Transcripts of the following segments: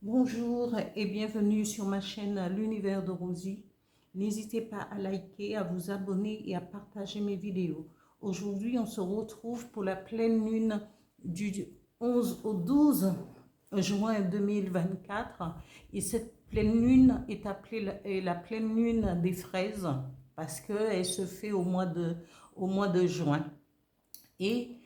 Bonjour et bienvenue sur ma chaîne L'Univers de Rosie. N'hésitez pas à liker, à vous abonner et à partager mes vidéos. Aujourd'hui, on se retrouve pour la pleine lune du 11 au 12 juin 2024. Et cette pleine lune est appelée la pleine lune des fraises parce qu'elle se fait au mois de juin. Et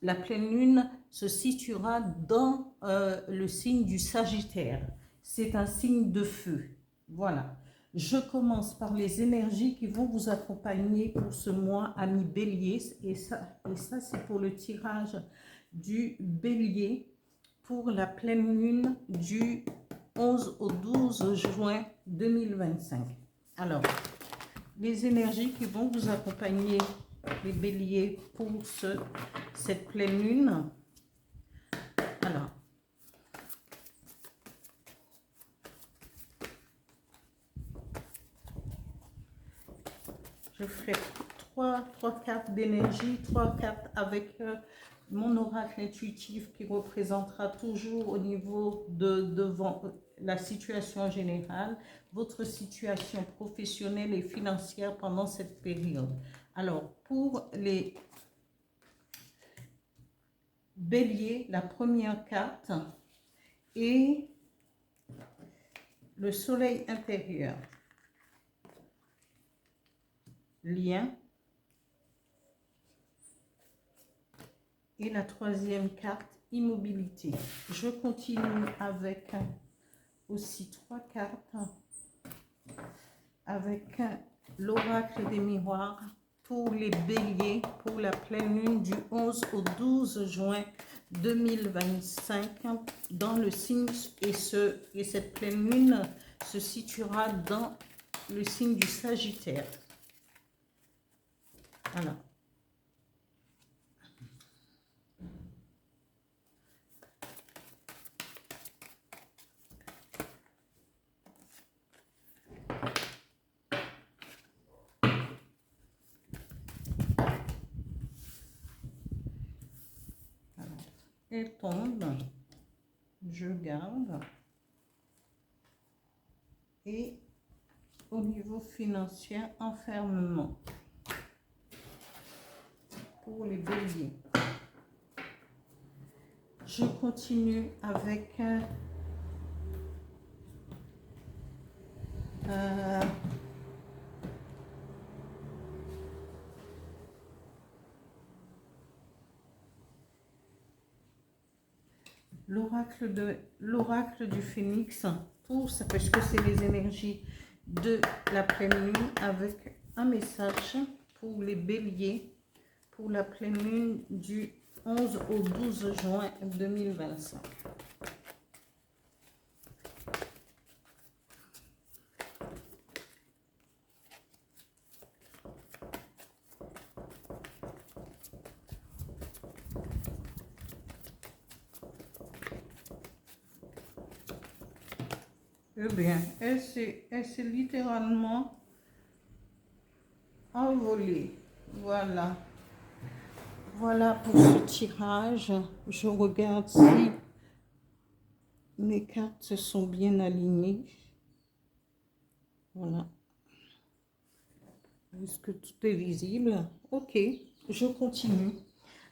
la pleine lune se situera dans le signe du Sagittaire. C'est un signe de feu. Voilà. Je commence par les énergies qui vont vous accompagner pour ce mois, amis Bélier. Et ça c'est pour le tirage du Bélier pour la pleine lune du 11 au 12 juin 2025. Alors, les énergies qui vont vous accompagner, les béliers, pour cette pleine lune. Alors, je ferai trois cartes d'énergie, 3 cartes avec mon oracle intuitif qui représentera toujours au niveau devant la situation générale, votre situation professionnelle et financière pendant cette période. Alors, pour les béliers, la première carte est le soleil intérieur. Lien. Et la troisième carte, immobilité. Je continue avec aussi 3 cartes avec l'oracle des miroirs pour les béliers pour la pleine lune du 11 au 12 juin 2025 dans le signe, et cette pleine lune se situera dans le signe du Sagittaire. Voilà. Elle tombe, je garde, et au niveau financier, enfermement pour les béliers. Je continue avec l'oracle du phénix, pour ça, parce que c'est les énergies de la pleine lune, avec un message pour les béliers pour la pleine lune du 11 au 12 juin 2025. Eh bien, elle s'est littéralement envolée. Voilà. Voilà pour ce tirage. Je regarde si mes cartes se sont bien alignées. Voilà. Est-ce que tout est visible? Ok, je continue.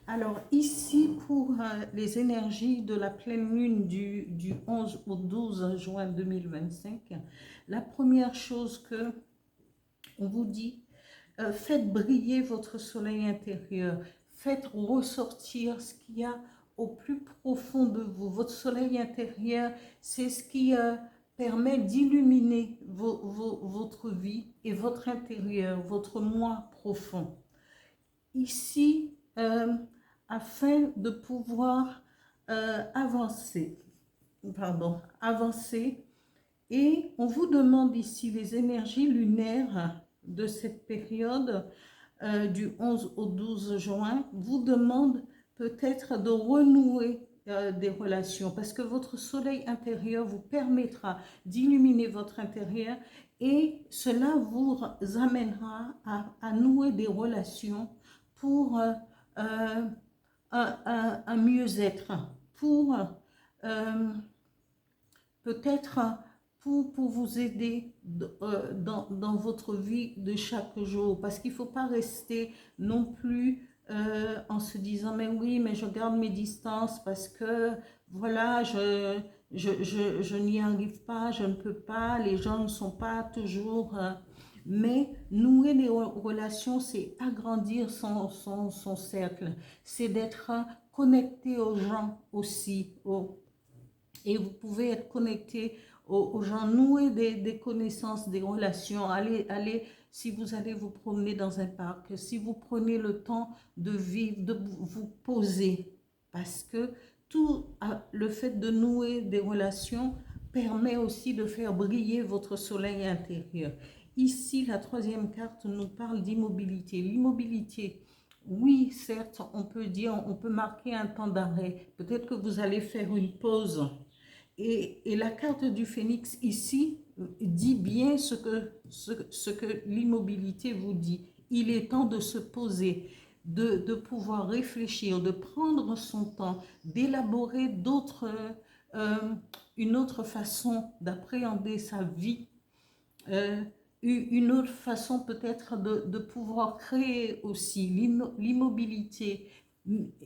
Alors ici, pour les énergies de la pleine lune du 11 au 12 juin 2025, la première chose que on vous dit, faites briller votre soleil intérieur, faites ressortir ce qu'il y a au plus profond de vous. Votre soleil intérieur, c'est ce qui permet d'illuminer votre vie et votre intérieur, votre moi profond. Ici, afin de pouvoir avancer, et on vous demande ici les énergies lunaires de cette période du 11 au 12 juin, vous demande peut-être de renouer des relations, parce que votre soleil intérieur vous permettra d'illuminer votre intérieur et cela vous amènera à nouer des relations pour un mieux-être, pour peut-être pour vous aider dans votre vie de chaque jour. Parce qu'il ne faut pas rester non plus en se disant, mais oui, mais je garde mes distances parce que, voilà, je n'y arrive pas, je ne peux pas, les gens ne sont pas toujours... mais nouer des relations, c'est agrandir son cercle, c'est d'être connecté aux gens aussi, et vous pouvez être connecté aux gens, nouer des connaissances, des relations, si vous allez vous promener dans un parc, si vous prenez le temps de vivre, de vous poser, parce que tout le fait de nouer des relations permet aussi de faire briller votre soleil intérieur. Ici, la troisième carte nous parle d'immobilité. L'immobilité, oui, certes, on peut dire, on peut marquer un temps d'arrêt. Peut-être que vous allez faire une pause. Et la carte du phénix ici dit bien ce que l'immobilité vous dit. Il est temps de se poser, de pouvoir réfléchir, de prendre son temps, d'élaborer une autre façon d'appréhender sa vie, une autre façon peut-être de pouvoir créer aussi. L'immobilité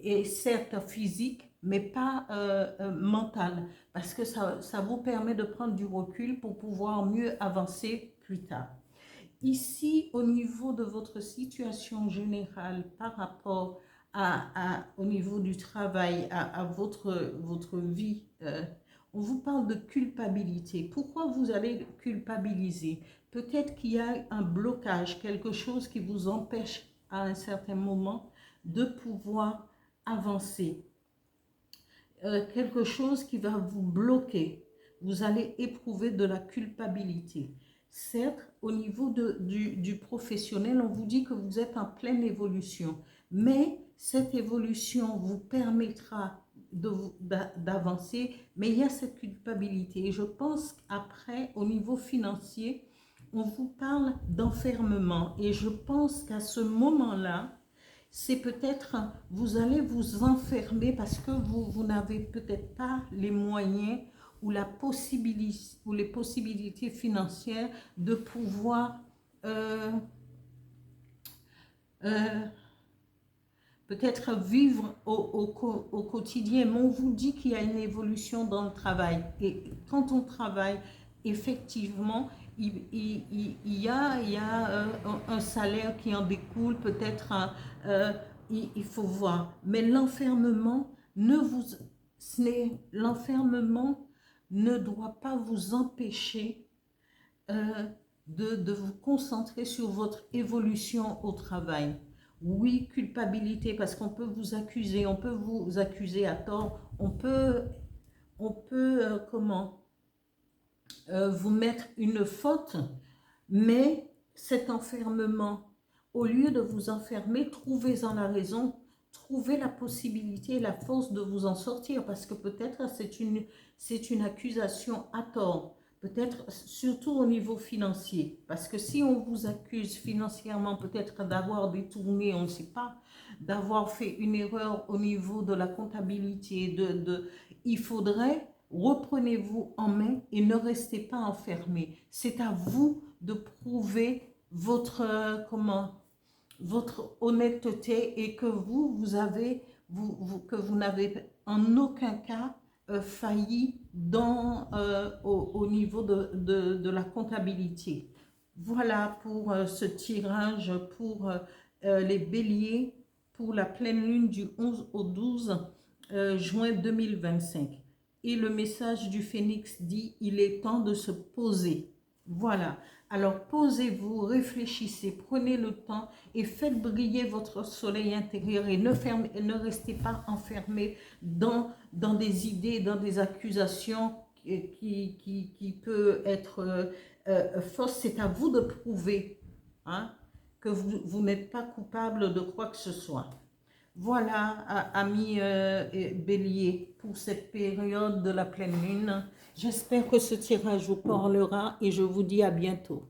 est certes physique, mais pas mentale, parce que ça vous permet de prendre du recul pour pouvoir mieux avancer plus tard. Ici, au niveau de votre situation générale par rapport au niveau du travail, à votre vie, on vous parle de culpabilité. Pourquoi vous allez culpabiliser? Peut-être qu'il y a un blocage, quelque chose qui vous empêche à un certain moment de pouvoir avancer. Quelque chose qui va vous bloquer. Vous allez éprouver de la culpabilité. Certes, au niveau du professionnel, on vous dit que vous êtes en pleine évolution, mais cette évolution vous permettra d'avancer, mais il y a cette culpabilité. Et je pense qu'après, au niveau financier, on vous parle d'enfermement. Et je pense qu'à ce moment-là, c'est peut-être, vous allez vous enfermer parce que vous n'avez peut-être pas les moyens ou la possibilité ou les possibilités financières de pouvoir peut-être vivre au quotidien. Mais on vous dit qu'il y a une évolution dans le travail. Et quand on travaille, effectivement, il y a un salaire qui en découle, peut-être il faut voir. Mais l'enfermement l'enfermement ne doit pas vous empêcher de vous concentrer sur votre évolution au travail. Oui, culpabilité, parce qu'on peut vous accuser à tort, on peut vous mettre une faute, mais cet enfermement, au lieu de vous enfermer, trouvez-en la raison, trouvez la possibilité et la force de vous en sortir, parce que peut-être c'est une accusation à tort. Peut-être surtout au niveau financier, parce que si on vous accuse financièrement peut-être d'avoir détourné, on ne sait pas, d'avoir fait une erreur au niveau de la comptabilité, il faudrait, reprenez-vous en main et ne restez pas enfermé. C'est à vous de prouver votre honnêteté et que que vous n'avez en aucun cas failli au niveau de la comptabilité. Voilà pour ce tirage pour les béliers pour la pleine lune du 11 au 12 juin 2025. Et le message du phénix dit, il est temps de se poser. Voilà. Alors posez-vous, réfléchissez, prenez le temps et faites briller votre soleil intérieur et ne restez pas enfermé dans des idées, dans des accusations qui peuvent être fausses. C'est à vous de prouver que vous n'êtes pas coupable de quoi que ce soit. Voilà, amis béliers, pour cette période de la pleine lune. J'espère que ce tirage vous parlera et je vous dis à bientôt.